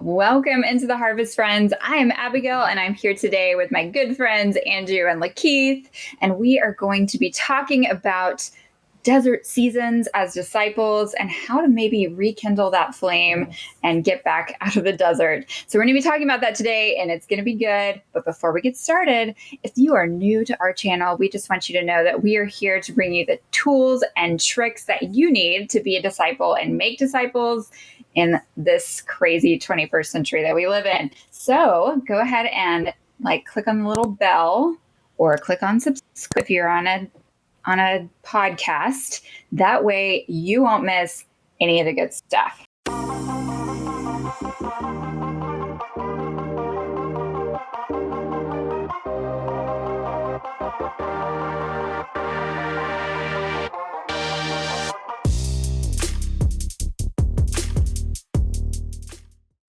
Welcome into the Harvest Friends. I am Abigail, and I'm here today with my good friends, Andrew and Lakeith, and we are going to be talking about desert seasons as disciples and how to maybe rekindle that flame and get back out of the desert. So we're going to be talking about that today, and it's going to be good. But before we get started, if you are new to our channel, we just want you to know that we are here to bring you the tools and tricks that you need to be a disciple and make disciples in this crazy 21st century that we live in. So go ahead and click on the little bell or click on subscribe if you're on a podcast. That way you won't miss any of the good stuff.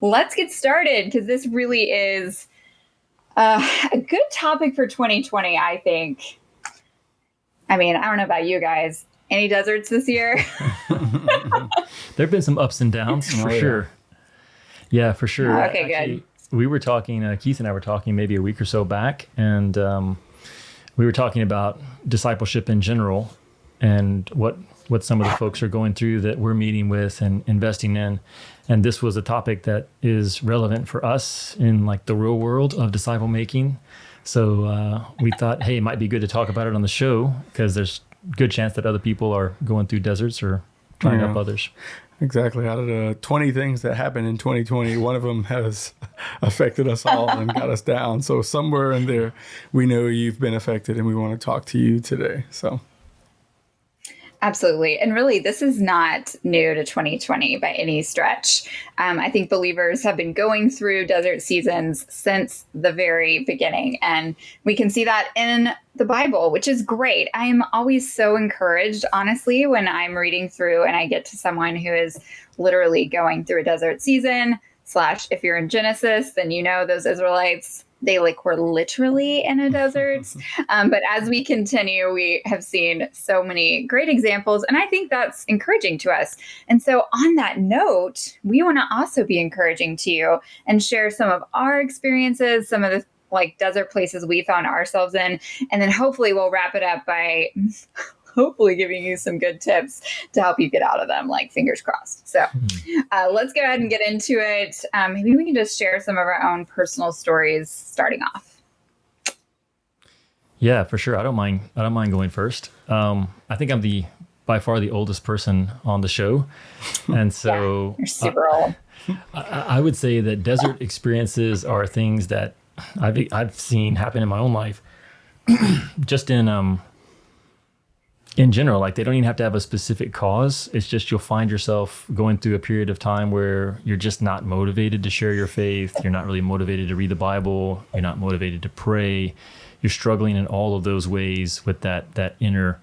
Let's get started, because this really is a good topic for 2020, I think. I mean, I don't know about you guys. Any deserts this year? There have been some ups and downs, for sure. Yeah, for sure. Okay, actually, good. We were talking, Keith and I were talking maybe a week or so back, and we were talking about discipleship in general and what some of the folks are going through that we're meeting with and investing in. And this was a topic that is relevant for us in like the real world of disciple making. So we thought, hey, it might be good to talk about it on the show, because there's good chance that other people are going through deserts or trying to help others. Exactly. Out of the 20 things that happened in 2020, one of them has affected us all and got us down. So somewhere in there, we know you've been affected, and we want to talk to you today. So. Absolutely. And really, this is not new to 2020 by any stretch. I think believers have been going through desert seasons since the very beginning. And we can see that in the Bible, which is great. I am always so encouraged, honestly, when I'm reading through and I get to someone who is literally going through a desert season. / if you're in Genesis, then you know those Israelites, they were literally in a desert. But as we continue, we have seen so many great examples, and I think that's encouraging to us. And so on that note, we want to also be encouraging to you and share some of our experiences, some of the desert places we found ourselves in, and then hopefully we'll wrap it up by hopefully giving you some good tips to help you get out of them, fingers crossed. So let's go ahead and get into it. Maybe we can just share some of our own personal stories starting off. Yeah, for sure. I don't mind going first. I think I'm by far the oldest person on the show. And so you're super old. I would say that desert experiences are things that I've seen happen in my own life. Just in general, they don't even have to have a specific cause. It's just you'll find yourself going through a period of time where you're just not motivated to share your faith. You're not really motivated to read the Bible. You're not motivated to pray. You're struggling in all of those ways with that inner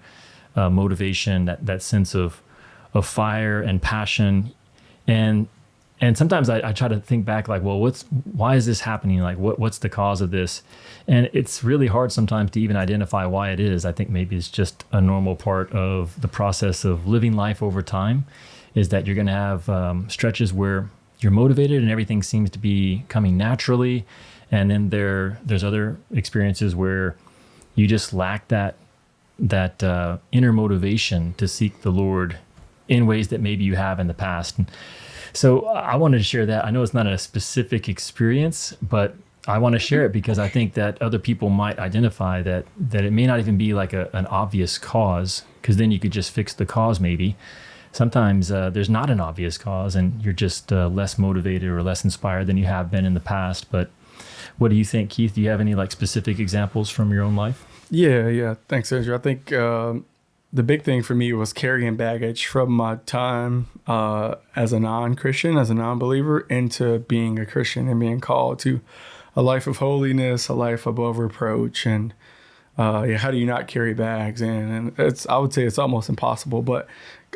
motivation, that sense of fire and passion. And sometimes I try to think back, why is this happening? What's the cause of this? And it's really hard sometimes to even identify why it is. I think maybe it's just a normal part of the process of living life over time, is that you're going to have stretches where you're motivated and everything seems to be coming naturally. And then there's other experiences where you just lack that inner motivation to seek the Lord in ways that maybe you have in the past. So I wanted to share that. I know it's not a specific experience, but I want to share it because I think that other people might identify that it may not even be an obvious cause, because then you could just fix the cause maybe. Sometimes there's not an obvious cause and you're just less motivated or less inspired than you have been in the past. But what do you think, Keith? Do you have any specific examples from your own life? Yeah. Thanks, Andrew. I think the big thing for me was carrying baggage from my time as a non-Christian, as a non-believer, into being a Christian and being called to a life of holiness, a life above reproach. And how do you not carry bags in? And I would say it's almost impossible, but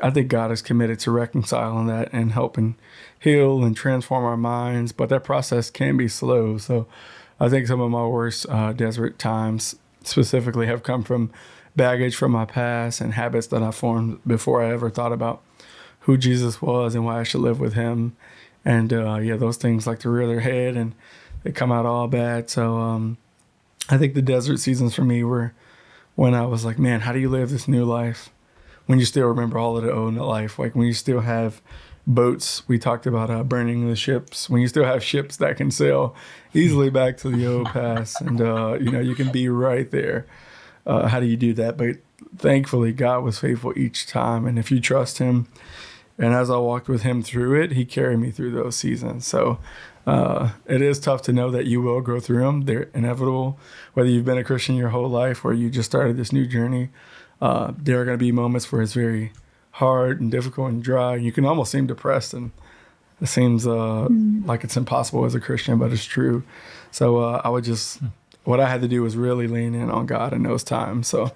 I think God is committed to reconciling that and helping heal and transform our minds. But that process can be slow. So I think some of my worst desert times specifically have come from baggage from my past and habits that I formed before I ever thought about who Jesus was and why I should live with him. And those things like to rear their head and they come out all bad. So I think the desert seasons for me were when I was like, man, how do you live this new life when you still remember all of the old life? Like when you still have boats, we talked about burning the ships, when you still have ships that can sail easily back to the old past, and you can be right there. How do you do that? But thankfully, God was faithful each time, and if you trust Him, and as I walked with Him through it, He carried me through those seasons. So it is tough to know that you will go through them. They're inevitable. Whether you've been a Christian your whole life or you just started this new journey, there are going to be moments where it's very hard and difficult and dry. You can almost seem depressed, and it seems like it's impossible as a Christian, but it's true. So what I had to do was really lean in on God in those times. So.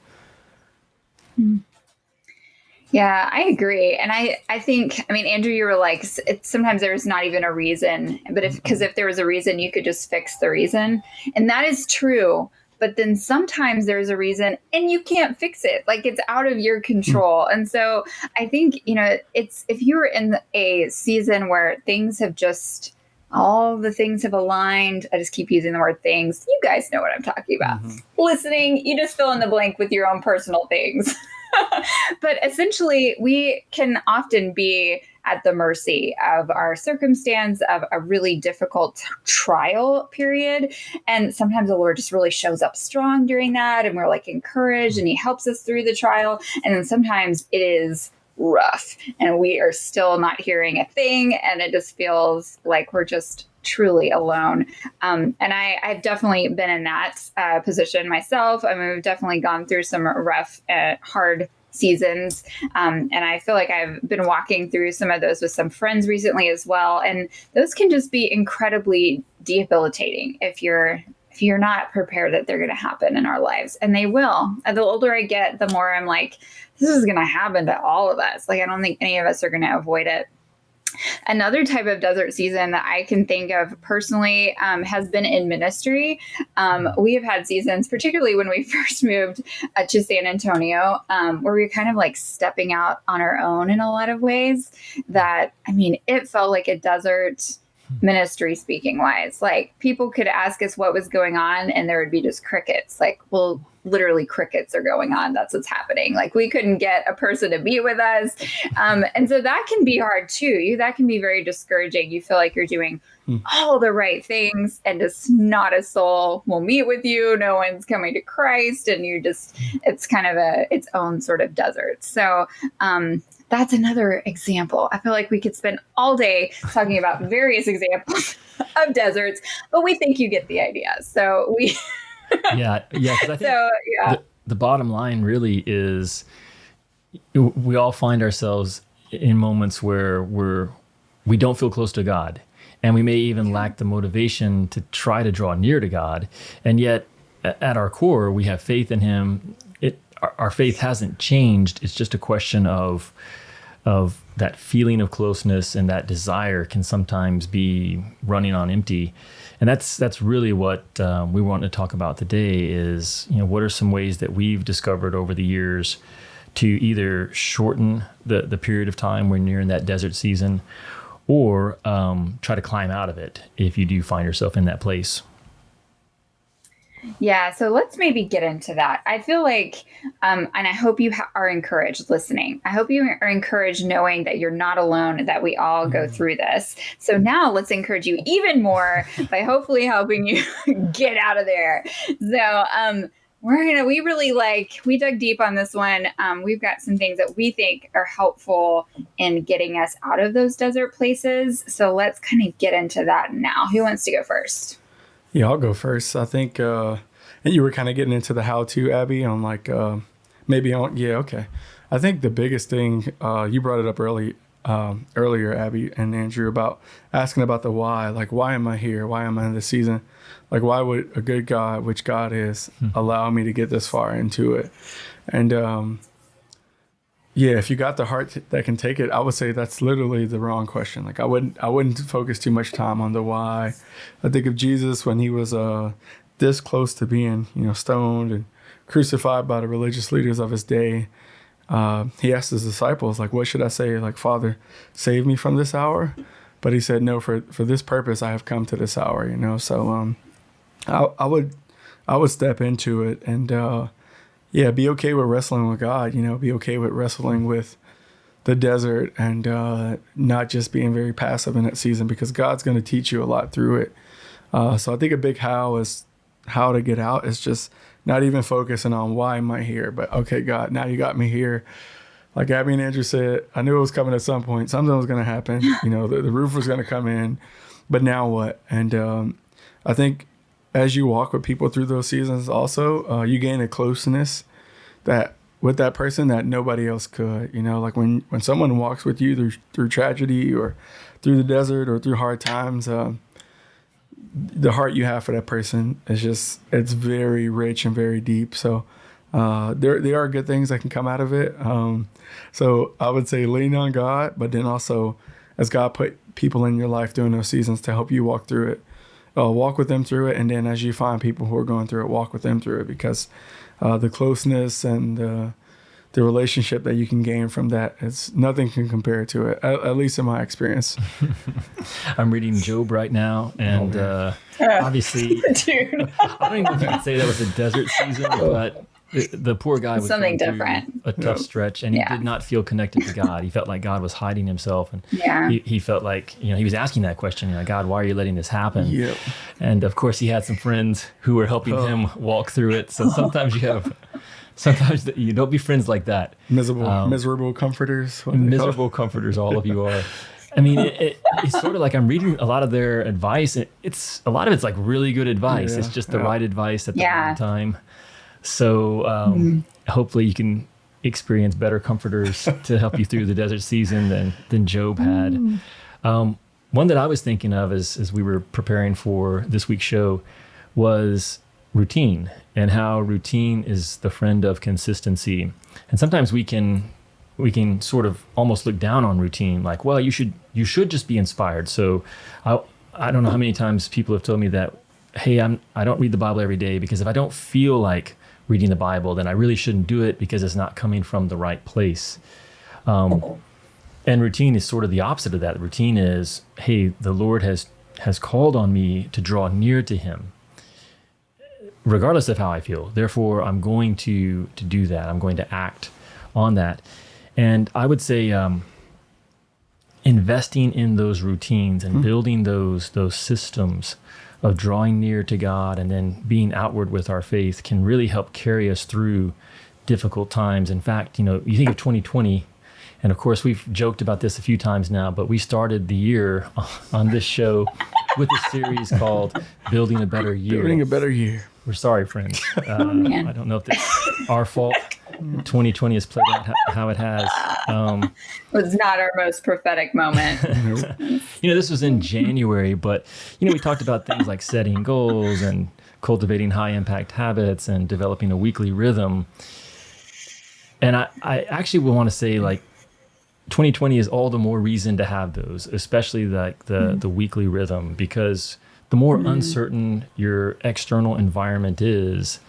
Yeah, I agree. And I think, Andrew, you were like, sometimes there's not even a reason, but if there was a reason, you could just fix the reason. And that is true. But then sometimes there's a reason and you can't fix it. Like it's out of your control. And so I think, it's, if you're in a season where things have just, all the things have aligned. I just keep using the word things. You guys know what I'm talking about. Listening, you just fill in the blank with your own personal things. But essentially, we can often be at the mercy of our circumstance, of a really difficult trial period. And sometimes the Lord just really shows up strong during that. And we're like encouraged and He helps us through the trial. And then sometimes it is rough and we are still not hearing a thing. And it just feels like we're just truly alone. And I've definitely been in that position myself. We've definitely gone through some rough, hard seasons. And I feel like I've been walking through some of those with some friends recently as well. And those can just be incredibly debilitating if you're not prepared that they're going to happen in our lives. And they will. And the older I get, the more I'm like, this is going to happen to all of us. Like, I don't think any of us are going to avoid it. Another type of desert season that I can think of personally has been in ministry. We have had seasons, particularly when we first moved to San Antonio, where we were kind of like stepping out on our own in a lot of ways that, it felt like a desert ministry speaking wise. Like people could ask us what was going on and there would be just crickets. Like, well, literally crickets are going on. That's what's happening. Like we couldn't get a person to meet with us. And so that can be hard too. That can be very discouraging. You feel like you're doing all the right things and just not a soul will meet with you. No one's coming to Christ. And it's kind of its own sort of desert. So, that's another example. I feel like we could spend all day talking about various examples of deserts, but we think you get the idea. So we... Yeah. 'Cause I think the bottom line really is we all find ourselves in moments where we don't feel close to God, and we may even lack the motivation to try to draw near to God. And yet at our core, we have faith in Him. Our faith hasn't changed. It's just a question of that feeling of closeness, and that desire can sometimes be running on empty. And that's really what we want to talk about today is, what are some ways that we've discovered over the years to either shorten the period of time when you're in that desert season, or try to climb out of it if you do find yourself in that place. Yeah, so let's maybe get into that. I feel like, and I hope you are encouraged listening. I hope you are encouraged knowing that you're not alone, that we all go through this. So now let's encourage you even more by hopefully helping you get out of there. So we dug deep on this one. We've got some things that we think are helpful in getting us out of those desert places. So let's kind of get into that now. Who wants to go first? Yeah, I'll go first. I think, and you were kind of getting into the how-to, Abby, on like, okay. I think the biggest thing, you brought it up earlier, Abby and Andrew, about asking about the why. Like, why am I here? Why am I in this season? Like, why would a good God, which God is, allow me to get this far into it? And if you got the heart that can take it, I would say that's literally the wrong question. Like I wouldn't focus too much time on the why. I think of Jesus when He was this close to being, stoned and crucified by the religious leaders of His day. He asked His disciples, like, what should I say? Like, Father, save me from this hour. But he said, no, for this purpose, I have come to this hour, you know? So, I would step into it and, be okay with wrestling with God, you know, be okay with wrestling with the desert and, not just being very passive in that season, because God's going to teach you a lot through it. So I think a big how to get out is just not even focusing on why am I here, but okay, God, now you got me here. Like Abby and Andrew said, I knew it was coming at some point. Something was going to happen. You know, the roof was going to come in, but now what? And I think as you walk with people through those seasons, also you gain a closeness that with that person that nobody else could. You know, like when someone walks with you through tragedy or through the desert or through hard times, the heart you have for that person is it's very rich and very deep. So there are good things that can come out of it. So I would say lean on God, but then also as God put people in your life during those seasons to help you walk through it, walk with them through it. And then as you find people who are going through it, walk with them through it, because the closeness and the relationship that you can gain from that, nothing can compare to it, at least in my experience. I'm reading Job right now, and obviously, Dude. I don't even know if you can say that was a desert season, but the poor guy was Something going through different. a tough stretch, and he did not feel connected to God. He felt like God was hiding himself, and he felt like, you know, he was asking that question, you know, God, why are you letting this happen? Yep. And of course, he had some friends who were helping him walk through it. So sometimes you don't be friends like that. Miserable comforters. Miserable comforters, all of you are. I mean, it's sort of like I'm reading a lot of their advice. A lot of it's like really good advice. It's just the right advice at the right time. So hopefully you can experience better comforters to help you through the desert season than Job had. One that I was thinking of as we were preparing for this week's show was routine, and how routine is the friend of consistency. And sometimes we can sort of almost look down on routine, like, well, you should just be inspired. So I don't know how many times people have told me that, hey, I don't read the Bible every day because if I don't feel like reading the Bible, then I really shouldn't do it because it's not coming from the right place. And routine is sort of the opposite of that. Routine is, hey, the Lord has called on me to draw near to him, regardless of how I feel. Therefore, I'm going to do that. I'm going to act on that. And I would say investing in those routines and building those systems of drawing near to God and then being outward with our faith can really help carry us through difficult times. In fact, you know, you think of 2020, and of course we've joked about this a few times now, but we started the year on this show with a series called Building a Better Year. Building a Better Year. We're sorry, friends. I don't know if it's our fault. 2020 has played out how it has. It was not our most prophetic moment. You know, this was in January, but, you know, we talked about things like setting goals and cultivating high impact habits and developing a weekly rhythm. And I actually would want to say, like, 2020 is all the more reason to have those, especially like the weekly rhythm, because the more uncertain your external environment is,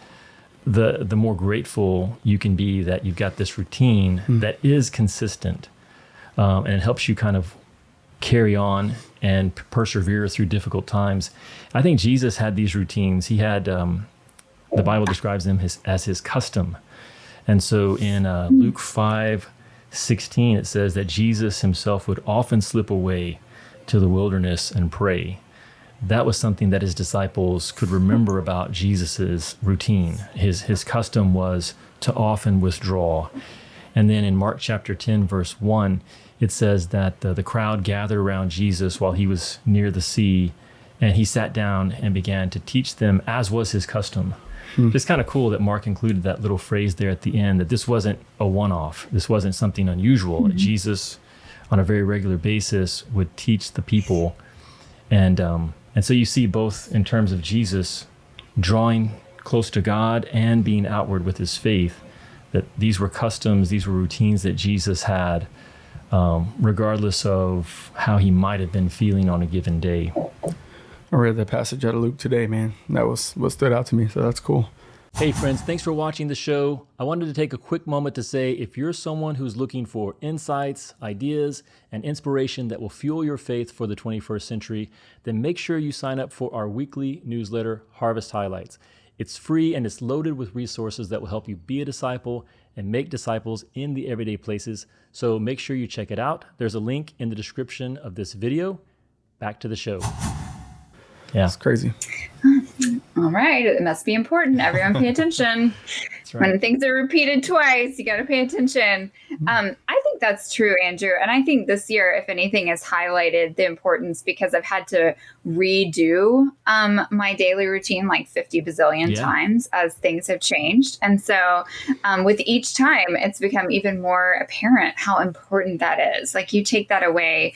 the more grateful you can be that you've got this routine that is consistent, and it helps you kind of carry on and persevere through difficult times. I think Jesus had these routines. He had, the Bible describes them as his custom. And so in Luke 5:16, it says that Jesus himself would often slip away to the wilderness and pray. That was something that his disciples could remember about Jesus's routine. His custom was to often withdraw. And then in Mark chapter 10, verse 1, it says that the crowd gathered around Jesus while he was near the sea, and he sat down and began to teach them, as was his custom. It's kind of cool that Mark included that little phrase there at the end, that this wasn't a one-off. This wasn't something unusual. Jesus, on a very regular basis, would teach the people. And so you see both in terms of Jesus drawing close to God and being outward with his faith, that these were customs, these were routines that Jesus had, regardless of how he might have been feeling on a given day. I read that passage out of Luke today, man. That was what stood out to me, so that's cool. Hey friends, thanks for watching the show. I wanted to take a quick moment to say if you're someone who's looking for insights, ideas, and inspiration that will fuel your faith for the 21st century, then make sure you sign up for our weekly newsletter, Harvest Highlights. It's free and it's loaded with resources that will help you be a disciple and make disciples in the everyday places. So make sure you check it out. There's a link in the description of this video. Back to the show. Yeah. It's crazy. All right. It must be important. Everyone pay attention. That's right. When things are repeated twice, you got to pay attention. I think that's true, Andrew. And I think this year, if anything, has highlighted the importance because I've had to redo my daily routine like 50 bazillion times as things have changed. And so with each time, it's become even more apparent how important that is. Like you take that away.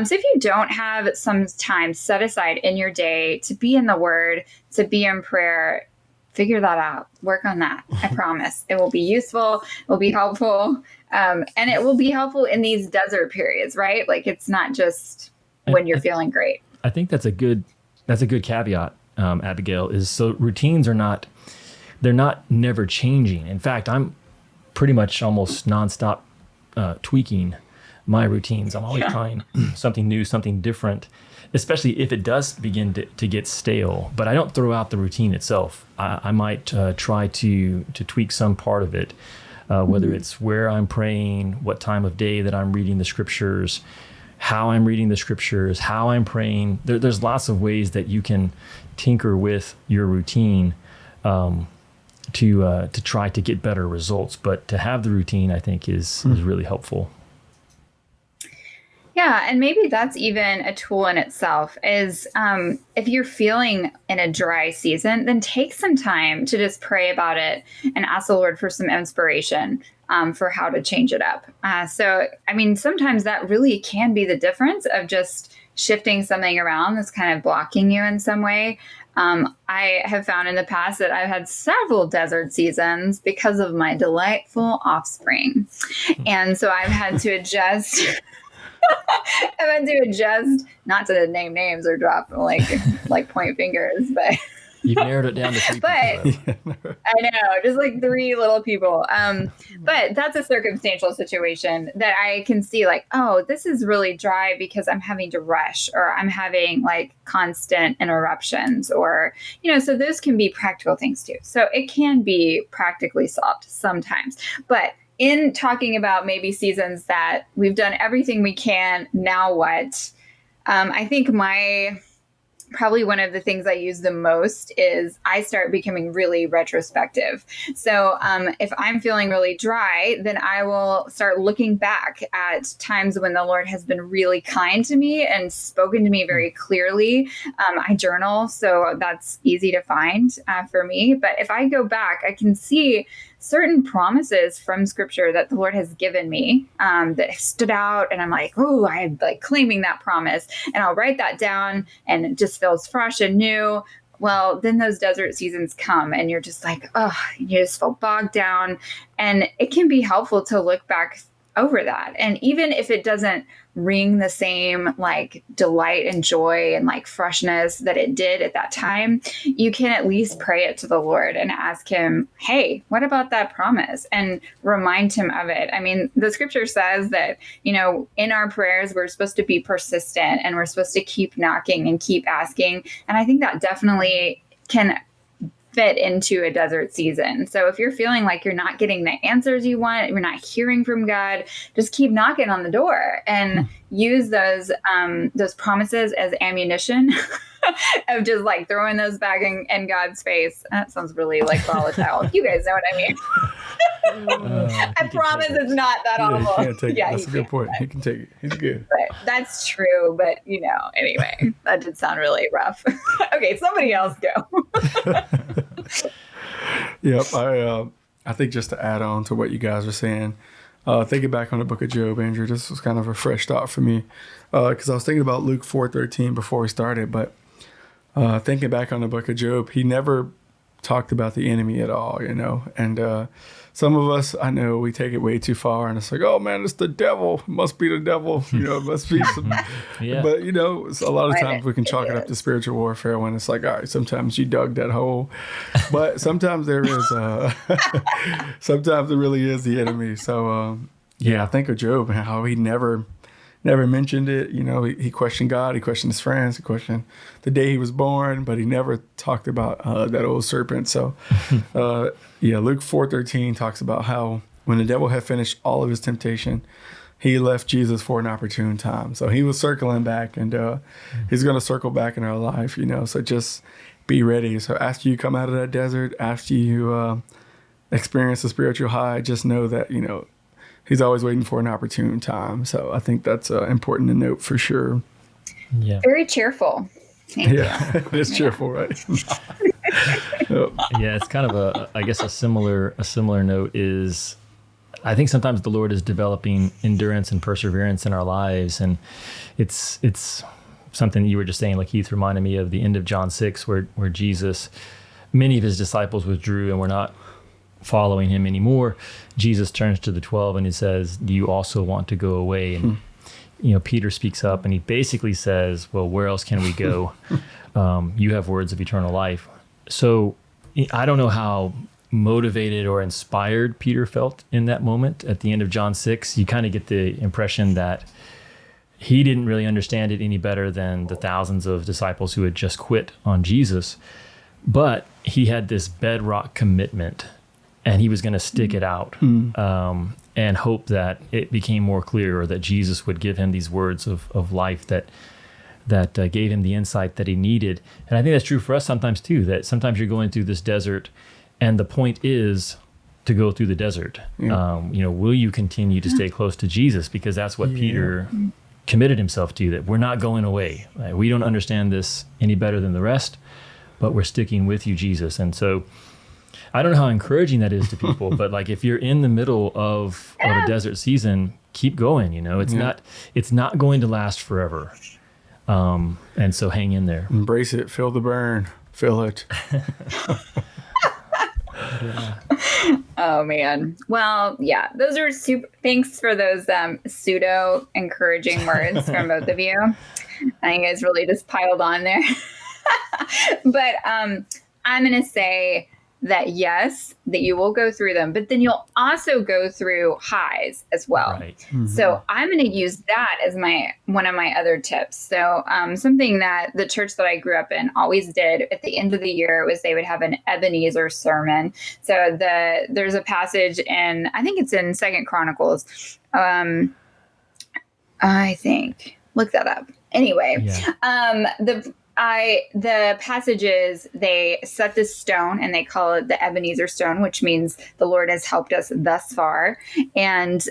So if you don't have some time set aside in your day to be in the Word, to be in prayer, figure that out. Work on that. I promise. It will be useful. It will be helpful. And it will be helpful in these desert periods, right? Like it's not just when you're feeling great. I think that's a good caveat, Abigail, is so routines they're not never changing. In fact, I'm pretty much almost nonstop tweaking my routines. I'm always trying something new, something different, especially if it does begin to get stale. But I don't throw out the routine itself. I might try to tweak some part of it, whether it's where I'm praying, what time of day that I'm reading the scriptures, how I'm reading the scriptures, how I'm praying. There's lots of ways that you can tinker with your routine to try to get better results. But to have the routine, I think, is really helpful. Yeah, and maybe that's even a tool in itself is if you're feeling in a dry season, then take some time to just pray about it and ask the Lord for some inspiration for how to change it up. So, I mean, sometimes that really can be the difference of just shifting something around that's kind of blocking you in some way. I have found in the past that I've had several desert seasons because of my delightful offspring. And so I've had to adjust... I've had to adjust, not to name names or drop like point fingers, but you've narrowed it down to 3 people. I know, just like 3 little people. But that's a circumstantial situation that I can see like, oh, this is really dry because I'm having to rush or I'm having like constant interruptions or, so those can be practical things too. So it can be practically solved sometimes, but in talking about maybe seasons that we've done everything we can, now what? I think probably one of the things I use the most is I start becoming really retrospective. So if I'm feeling really dry, then I will start looking back at times when the Lord has been really kind to me and spoken to me very clearly. I journal, so that's easy to find for me. But if I go back, I can see certain promises from scripture that the Lord has given me that stood out. And I'm like, oh, I'm like claiming that promise. And I'll write that down and it just feels fresh and new. Well, then those desert seasons come and you're just like, oh, you just feel bogged down. And it can be helpful to look back over that. And even if it doesn't ring the same like delight and joy and like freshness that it did at that time, you can at least pray it to the Lord and ask him, hey, what about that promise? And remind him of it. I mean, the scripture says that, in our prayers, we're supposed to be persistent and we're supposed to keep knocking and keep asking. And I think that definitely can fit into a desert season. So if you're feeling like you're not getting the answers you want, you're not hearing from God, just keep knocking on the door and use those promises as ammunition of just like throwing those back in God's face. That sounds really like volatile. You guys know what I mean. I promise it's not that awful. He can't take it. That's a good point. He can take it. He's good. But that's true. But anyway, that did sound really rough. Okay, somebody else go. Yep. I think just to add on to what you guys are saying, thinking back on the book of Job, Andrew, this was kind of a fresh thought for me because I was thinking about Luke 4:13 before we started, but thinking back on the book of Job, he never talked about the enemy at all, and some of us, I know, we take it way too far, and it's like, oh man, it's the devil. It must be the devil. It must be some. Yeah. But it's a lot of times we can chalk it up to spiritual warfare when it's like, all right, sometimes you dug that hole, but sometimes there is. Sometimes it really is the enemy. So I think of Job and how he never mentioned it. He questioned God, he questioned his friends, he questioned the day he was born, but he never talked about that old serpent. So, Luke 4:13 talks about how when the devil had finished all of his temptation, he left Jesus for an opportune time. So he was circling back, and he's going to circle back in our life, So just be ready. So after you come out of that desert, after you experience a spiritual high, just know that, he's always waiting for an opportune time. So I think that's important to note for sure. Yeah. Very cheerful. Thank you. It's cheerful, right? Yeah, it's kind of a similar note is, I think sometimes the Lord is developing endurance and perseverance in our lives, and it's something you were just saying. Like Heath reminded me of the end of John 6, where Jesus, many of his disciples withdrew and were not following him anymore. Jesus turns to the 12 and he says, "Do you also want to go away?" And Peter speaks up and he basically says, "Well, where else can we go? You have words of eternal life." So I don't know how motivated or inspired Peter felt in that moment at the end of John 6. You kind of get the impression that he didn't really understand it any better than the thousands of disciples who had just quit on Jesus. But he had this bedrock commitment, and he was going to stick it out and hope that it became more clear, or that Jesus would give him these words of life that gave him the insight that he needed. And I think that's true for us sometimes too, that sometimes you're going through this desert, and the point is to go through the desert. Yeah. Will you continue to stay close to Jesus? Because that's what Peter committed himself to, that we're not going away. Right? We don't understand this any better than the rest, but we're sticking with you, Jesus. And so I don't know how encouraging that is to people, but like if you're in the middle of a desert season, keep going. It's not going to last forever. And so hang in there. Embrace it. Feel the burn. Feel it. Oh man. Well, yeah, those are super. Thanks for those pseudo encouraging words from both of you. I think it's really just piled on there. But I'm going to say that yes, that you will go through them, but then you'll also go through highs as well. Right. Mm-hmm. So I'm going to use that as one of my other tips. So something that the church that I grew up in always did at the end of the year was they would have an Ebenezer sermon. So there's a passage in, I think it's in 2 Chronicles. I think, look that up. Anyway, the passages, they set this stone and they call it the Ebenezer stone, which means the Lord has helped us thus far. And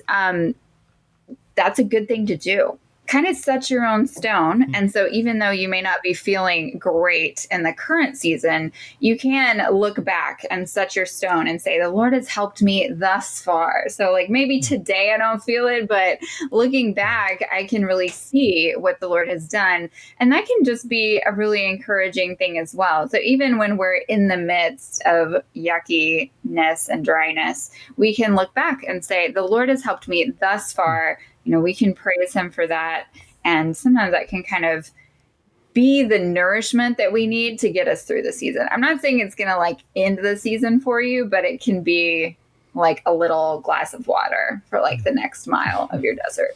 that's a good thing to do. Kind of set your own stone. And so even though you may not be feeling great in the current season, you can look back and set your stone and say, the Lord has helped me thus far. So like maybe today I don't feel it, but looking back, I can really see what the Lord has done. And that can just be a really encouraging thing as well. So even when we're in the midst of yuckiness and dryness, we can look back and say, the Lord has helped me thus far. We can praise him for that. And sometimes that can kind of be the nourishment that we need to get us through the season. I'm not saying it's going to like end the season for you, but it can be like a little glass of water for like the next mile of your desert.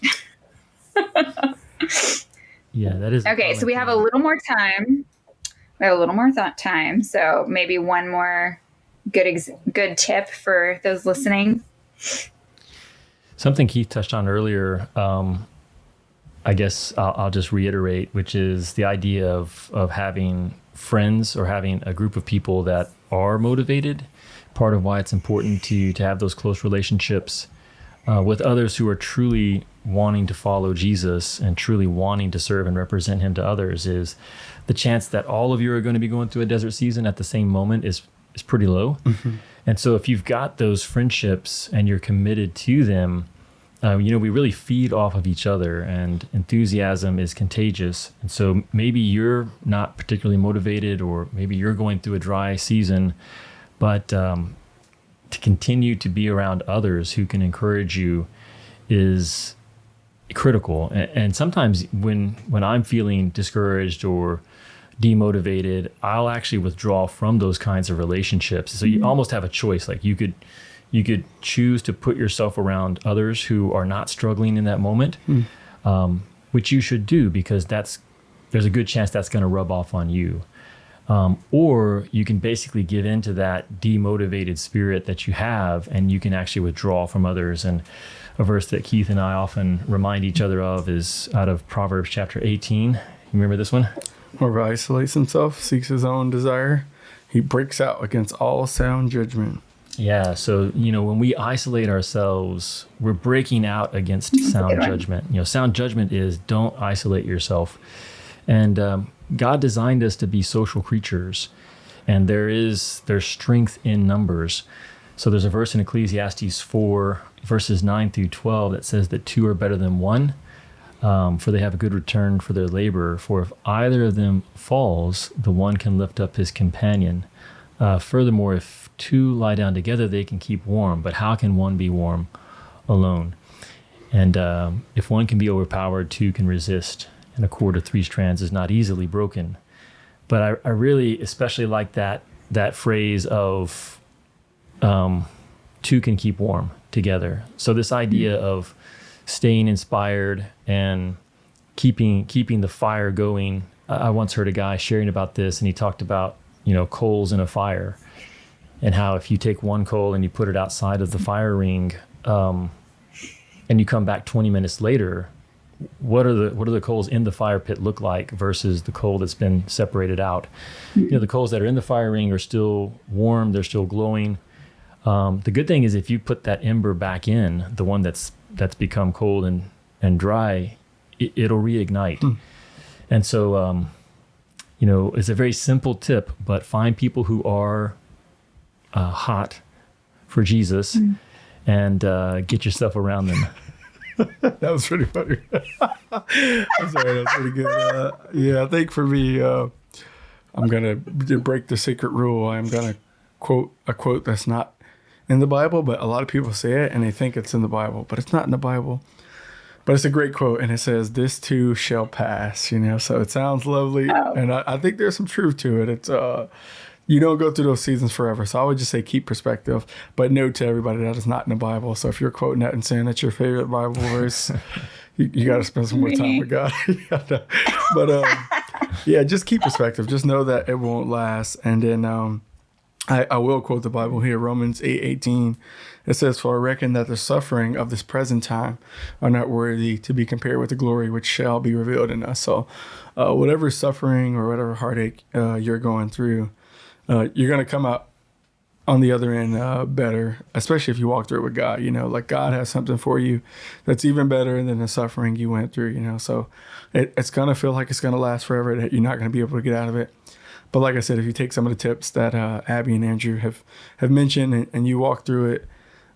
Yeah, that is. Okay. So we have a little more time. So maybe one more good tip for those listening. Something Keith touched on earlier, I guess I'll just reiterate, which is the idea of having friends or having a group of people that are motivated. Part of why it's important to have those close relationships with others who are truly wanting to follow Jesus and truly wanting to serve and represent him to others is the chance that all of you are going to be going through a desert season at the same moment is pretty low. Mm-hmm. And so if you've got those friendships and you're committed to them, we really feed off of each other, and enthusiasm is contagious. And so maybe you're not particularly motivated, or maybe you're going through a dry season, but to continue to be around others who can encourage you is critical. And sometimes when I'm feeling discouraged or demotivated, I'll actually withdraw from those kinds of relationships. So you almost have a choice. Like you could choose to put yourself around others who are not struggling in that moment, which you should do, because there's a good chance that's going to rub off on you. Or you can basically give into that demotivated spirit that you have, and you can actually withdraw from others. And a verse that Keith and I often remind each other of is out of Proverbs chapter 18. You remember this one? Whoever isolates himself seeks his own desire. He breaks out against all sound judgment. Yeah. So, when we isolate ourselves, we're breaking out against sound judgment. Sound judgment is don't isolate yourself. And God designed us to be social creatures, and there's strength in numbers. So there's a verse in Ecclesiastes 4, verses 9 through 12 that says that two are better than one, for they have a good return for their labor. For if either of them falls, the one can lift up his companion. Furthermore, if two lie down together, they can keep warm. But how can one be warm alone? And if one can be overpowered, two can resist. And a cord of three strands is not easily broken. But I really especially like that phrase of two can keep warm together. So this idea of staying inspired and keeping the fire going. I once heard a guy sharing about this, and he talked about coals in a fire, and how if you take one coal and you put it outside of the fire ring, and you come back 20 minutes later, what are the coals in the fire pit look like versus the coal that's been separated out? The coals that are in the fire ring are still warm, they're still glowing. The good thing is if you put that ember back in, the one that's become cold and dry, it'll reignite. And so, it's a very simple tip, but find people who are hot for Jesus and get yourself around them. That was pretty funny. I'm sorry, that's pretty good. I think for me, I'm going to break the secret rule. I'm going to quote a quote that's not in the Bible, but a lot of people say it and they think it's in the Bible, but it's not in the Bible. But it's a great quote, and it says, "This too shall pass." So it sounds lovely, and I think there's some truth to it. It's you don't go through those seasons forever. So I would just say keep perspective, but note to everybody that is not in the Bible. So if you're quoting that and saying that's your favorite Bible verse, you got to spend some more time with God. But just keep perspective. Just know that it won't last. And then I will quote the Bible here, Romans 8:18. It says, "For I reckon that the suffering of this present time are not worthy to be compared with the glory which shall be revealed in us." So whatever suffering or whatever heartache you're going through, you're going to come out on the other end better, especially if you walk through it with God. Like God has something for you that's even better than the suffering you went through, so it's going to feel like it's going to last forever, that you're not going to be able to get out of it. But like I said, if you take some of the tips that Abby and Andrew have mentioned and you walk through it,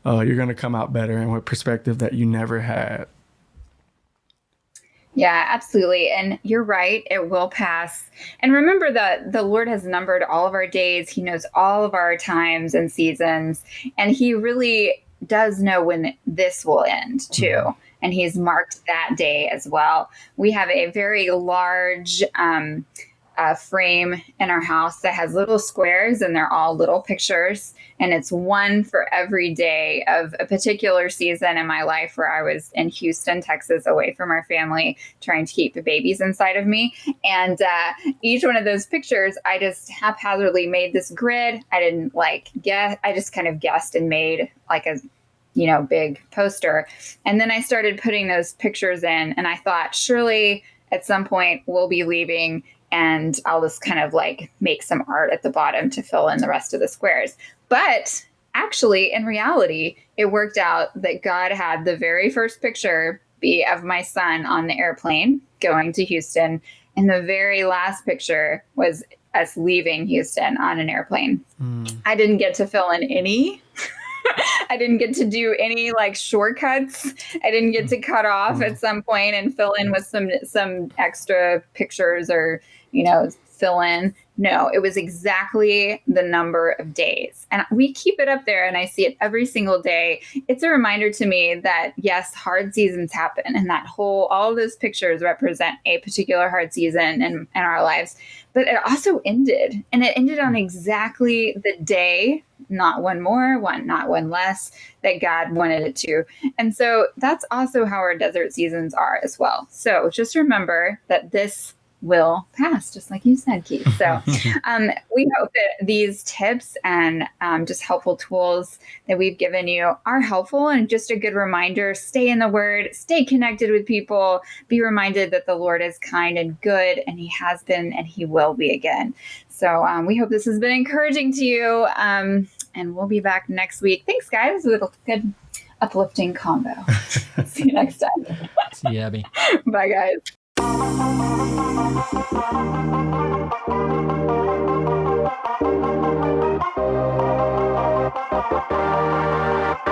you're going to come out better and with perspective that you never had. Yeah, absolutely. And you're right. It will pass. And remember that the Lord has numbered all of our days. He knows all of our times and seasons. And he really does know when this will end too. And he's marked that day as well. We have a very large frame in our house that has little squares, and they're all little pictures. And it's one for every day of a particular season in my life where I was in Houston, Texas, away from our family, trying to keep the babies inside of me. And each one of those pictures, I just haphazardly made this grid. I didn't guess. I just kind of guessed and made like a big poster. And then I started putting those pictures in, and I thought, surely at some point we'll be leaving, and I'll just kind of make some art at the bottom to fill in the rest of the squares. But actually, in reality, it worked out that God had the very first picture be of my son on the airplane going to Houston. And the very last picture was us leaving Houston on an airplane. I didn't get to fill in any I didn't get to do any like shortcuts. I didn't get to cut off at some point and fill in with some extra pictures or, fill in. No, it was exactly the number of days. And we keep it up there and I see it every single day. It's a reminder to me that yes, hard seasons happen and that all of those pictures represent a particular hard season in our lives. But it also ended, and it ended on exactly the day, not one more, not one less, that God wanted it to. And so that's also how our desert seasons are as well. So just remember that this will pass, just like you said, Keith. So we hope that these tips and just helpful tools that we've given you are helpful and just a good reminder. Stay in the Word, stay connected with people, be reminded that the Lord is kind and good, and He has been and He will be again. So we hope this has been encouraging to you, and we'll be back next week. Thanks, guys. With a good uplifting combo. See you next time. See you, Abby. Bye, guys.